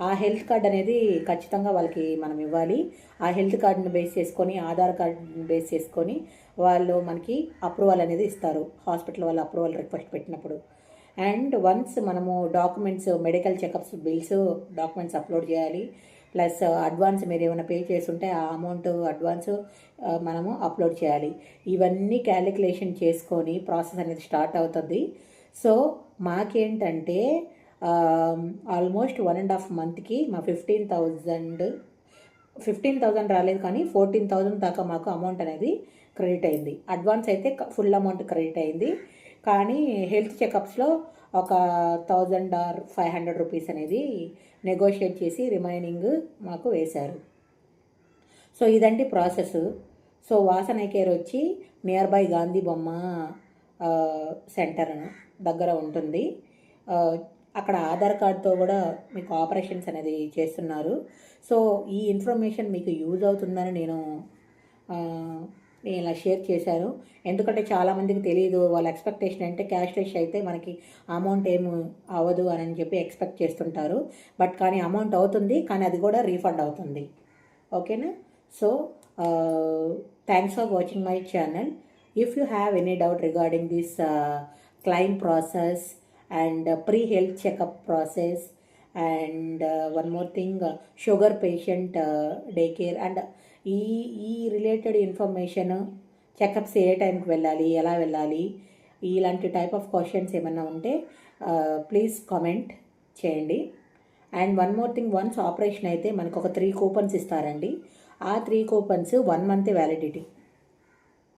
ఆ health card అనేది ఖచ్చితంగా వాళ్ళకి మనం ఇవ్వాలి. ఆ హెల్త్ కార్డుని బేస్ చేసుకొని, ఆధార్ కార్డుని బేస్ చేసుకొని వాళ్ళు మనకి అప్రూవల్ అనేది ఇస్తారు, హాస్పిటల్ వాళ్ళు అప్రూవల్ రిక్వెస్ట్ పెట్టినప్పుడు. అండ్ వన్స్ మనము documents, medical checkups bills documents upload చేయాలి. ప్లస్ అడ్వాన్స్ మీరు ఏమైనా పే చేస్తుంటే ఆ అమౌంట్ అడ్వాన్స్ మనము అప్లోడ్ చేయాలి. ఇవన్నీ క్యాలిక్యులేషన్ చేసుకొని ప్రాసెస్ అనేది స్టార్ట్ అవుతుంది. సో మాకేంటంటే ఆల్మోస్ట్ 1.5 మంత్కి మా 15,000 రాలేదు, కానీ 14,000 దాకా మాకు అమౌంట్ అనేది క్రెడిట్ అయింది. అడ్వాన్స్ అయితే ఫుల్ అమౌంట్ క్రెడిట్ అయింది, కానీ హెల్త్ చెకప్స్లో ఒక 1,000 ఆర్ 500 రూపీస్ అనేది నెగోషియేట్ చేసి రిమైనింగ్ మాకు వేశారు. సో ఇదండి ప్రాసెస్. సో వాసన కేర్ వచ్చి నియర్ బై గాంధీ బొమ్మ సెంటర్ దగ్గర ఉంటుంది. అక్కడ ఆధార్ కార్డ్తో కూడా మీకు ఆపరేషన్స్ అనేది చేస్తున్నారు. సో ఈ ఇన్ఫర్మేషన్ మీకు యూజ్ అవుతుందని నేను ఇలా షేర్ చేశాను. ఎందుకంటే చాలామందికి తెలియదు, వాళ్ళ ఎక్స్పెక్టేషన్ అంటే క్యాష్లెస్ అయితే మనకి అమౌంట్ ఏమి అవ్వదు అని చెప్పి ఎక్స్పెక్ట్ చేస్తుంటారు. బట్ కానీ అమౌంట్ అవుతుంది, కానీ అది కూడా రీఫండ్ అవుతుంది. ఓకేనా? So thanks for watching my channel. If you have any doubt regarding this claim process and pre health checkup process and one more thing, sugar patient day care and ఈ related information, checkups ఏ టైంకి వెళ్ళాలి, ఎలా వెళ్ళాలి, ఇలాంటి type of questions ఏమైనా ఉంటే please comment చేయండి. And one more thing, once operation అయితే మనకు ఒక 3 కూపన్స్ ఇస్తారండి. ఆ 3 కూపన్స్ 1 మంత్ వ్యాలిడిటీ.